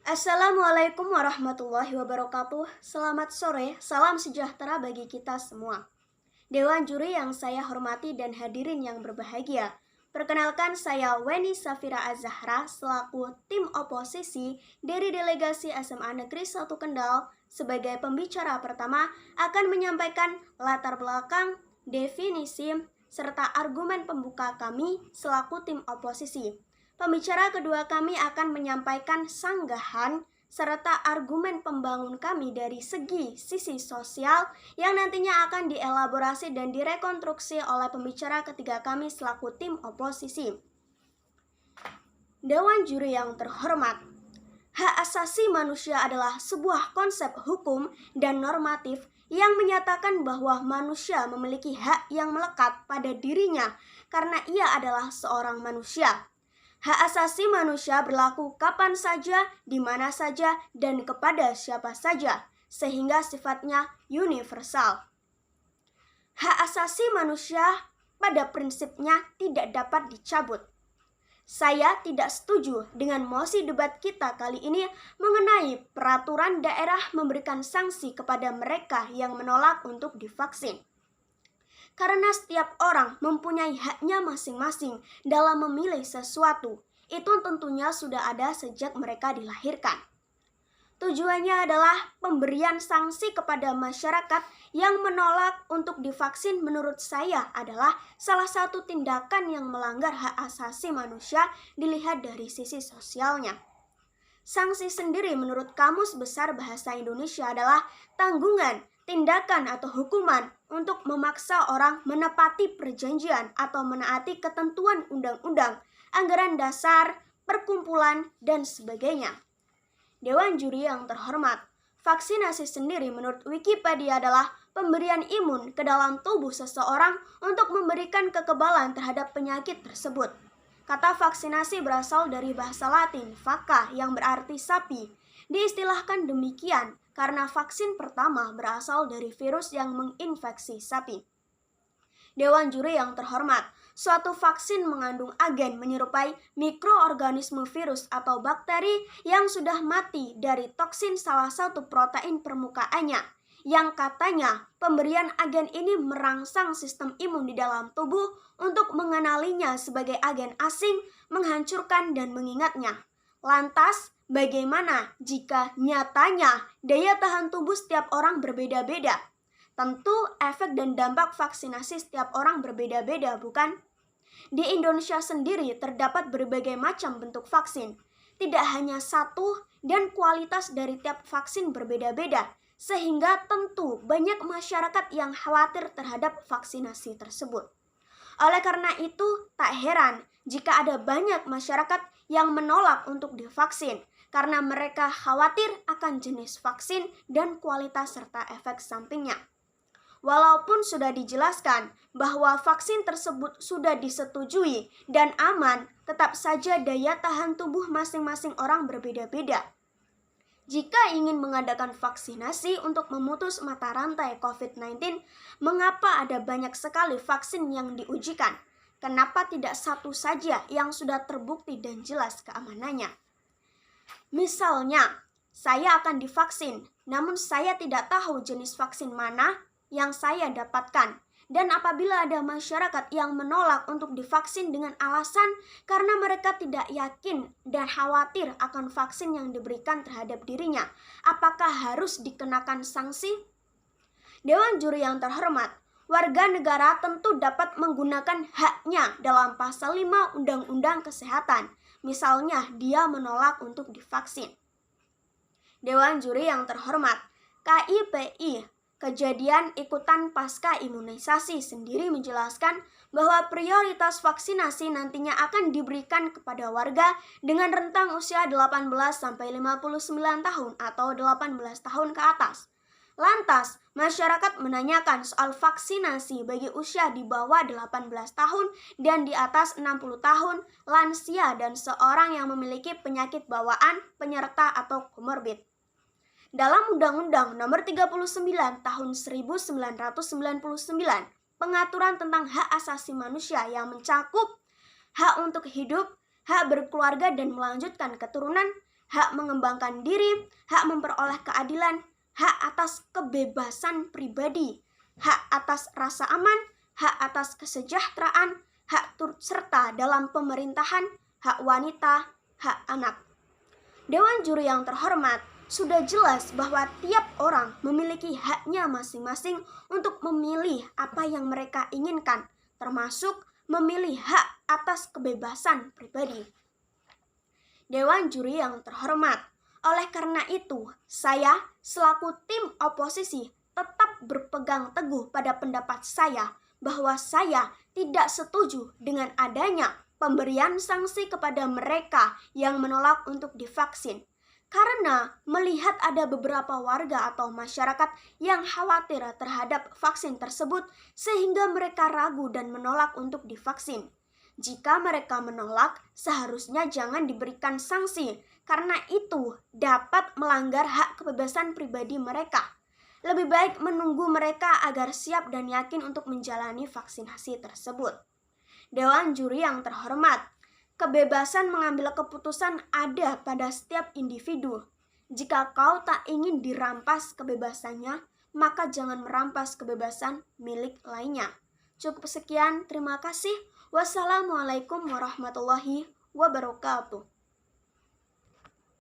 Assalamualaikum warahmatullahi wabarakatuh. Selamat sore, salam sejahtera bagi kita semua. Dewan juri yang saya hormati dan hadirin yang berbahagia. Perkenalkan, saya Weni Safira Az-Zahra selaku tim oposisi dari delegasi SMA Negeri 1 Kendal sebagai pembicara pertama akan menyampaikan latar belakang, definisi, serta argumen pembuka kami selaku tim oposisi. Pembicara kedua kami akan menyampaikan sanggahan serta argumen pembangun kami dari sisi sosial yang nantinya akan dielaborasi dan direkonstruksi oleh pembicara ketiga kami selaku tim oposisi. Dewan juri yang terhormat, hak asasi manusia adalah sebuah konsep hukum dan normatif yang menyatakan bahwa manusia memiliki hak yang melekat pada dirinya karena ia adalah seorang manusia. Hak asasi manusia berlaku kapan saja, di mana saja, dan kepada siapa saja, sehingga sifatnya universal. Hak asasi manusia pada prinsipnya tidak dapat dicabut. Saya tidak setuju dengan mosi debat kita kali ini mengenai peraturan daerah memberikan sanksi kepada mereka yang menolak untuk divaksin. Karena setiap orang mempunyai haknya masing-masing dalam memilih sesuatu. Itu tentunya sudah ada sejak mereka dilahirkan. Tujuannya adalah pemberian sanksi kepada masyarakat yang menolak untuk divaksin menurut saya adalah salah satu tindakan yang melanggar hak asasi manusia dilihat dari sisi sosialnya. Sanksi sendiri menurut Kamus Besar Bahasa Indonesia adalah tanggungan, tindakan atau hukuman untuk memaksa orang menepati perjanjian atau menaati ketentuan undang-undang, anggaran dasar, perkumpulan, dan sebagainya. Dewan juri yang terhormat, vaksinasi sendiri menurut Wikipedia adalah pemberian imun ke dalam tubuh seseorang untuk memberikan kekebalan terhadap penyakit tersebut. Kata vaksinasi berasal dari bahasa Latin vacca yang berarti sapi. Diistilahkan demikian karena vaksin pertama berasal dari virus yang menginfeksi sapi. Dewan juri yang terhormat, suatu vaksin mengandung agen menyerupai mikroorganisme virus atau bakteri yang sudah mati dari toksin salah satu protein permukaannya, yang katanya pemberian agen ini merangsang sistem imun di dalam tubuh untuk mengenalinya sebagai agen asing, menghancurkan dan mengingatnya. Lantas, bagaimana jika nyatanya daya tahan tubuh setiap orang berbeda-beda? Tentu efek dan dampak vaksinasi setiap orang berbeda-beda, bukan? Di Indonesia sendiri terdapat berbagai macam bentuk vaksin. Tidak hanya satu dan kualitas dari tiap vaksin berbeda-beda, sehingga tentu banyak masyarakat yang khawatir terhadap vaksinasi tersebut. Oleh karena itu, tak heran jika ada banyak masyarakat yang menolak untuk divaksin karena mereka khawatir akan jenis vaksin dan kualitas serta efek sampingnya. Walaupun sudah dijelaskan bahwa vaksin tersebut sudah disetujui dan aman, tetap saja daya tahan tubuh masing-masing orang berbeda-beda. Jika ingin mengadakan vaksinasi untuk memutus mata rantai COVID-19, mengapa ada banyak sekali vaksin yang diujikan? Kenapa tidak satu saja yang sudah terbukti dan jelas keamanannya? Misalnya, saya akan divaksin, namun saya tidak tahu jenis vaksin mana yang saya dapatkan. Dan apabila ada masyarakat yang menolak untuk divaksin dengan alasan karena mereka tidak yakin dan khawatir akan vaksin yang diberikan terhadap dirinya, apakah harus dikenakan sanksi? Dewan juri yang terhormat, warga negara tentu dapat menggunakan haknya dalam pasal 5 Undang-Undang Kesehatan. Misalnya, dia menolak untuk divaksin. Dewan juri yang terhormat, KIPI Kejadian ikutan pasca imunisasi sendiri menjelaskan bahwa prioritas vaksinasi nantinya akan diberikan kepada warga dengan rentang usia 18-59 tahun atau 18 tahun ke atas. Lantas, masyarakat menanyakan soal vaksinasi bagi usia di bawah 18 tahun dan di atas 60 tahun, lansia dan seorang yang memiliki penyakit bawaan, penyerta atau komorbid. Dalam Undang-Undang Nomor 39 Tahun 1999, pengaturan tentang hak asasi manusia yang mencakup hak untuk hidup, hak berkeluarga dan melanjutkan keturunan, hak mengembangkan diri, hak memperoleh keadilan, hak atas kebebasan pribadi, hak atas rasa aman, hak atas kesejahteraan, hak turut serta dalam pemerintahan, hak wanita, hak anak. Dewan juri yang terhormat, sudah jelas bahwa tiap orang memiliki haknya masing-masing untuk memilih apa yang mereka inginkan, termasuk memilih hak atas kebebasan pribadi. Dewan juri yang terhormat, oleh karena itu, saya selaku tim oposisi tetap berpegang teguh pada pendapat saya bahwa saya tidak setuju dengan adanya pemberian sanksi kepada mereka yang menolak untuk divaksin. Karena melihat ada beberapa warga atau masyarakat yang khawatir terhadap vaksin tersebut sehingga mereka ragu dan menolak untuk divaksin. Jika mereka menolak, seharusnya jangan diberikan sanksi karena itu dapat melanggar hak kebebasan pribadi mereka. Lebih baik menunggu mereka agar siap dan yakin untuk menjalani vaksinasi tersebut. Dewan juri yang terhormat, kebebasan mengambil keputusan ada pada setiap individu. Jika kau tak ingin dirampas kebebasannya, maka jangan merampas kebebasan milik lainnya. Cukup sekian, terima kasih. Wassalamualaikum warahmatullahi wabarakatuh.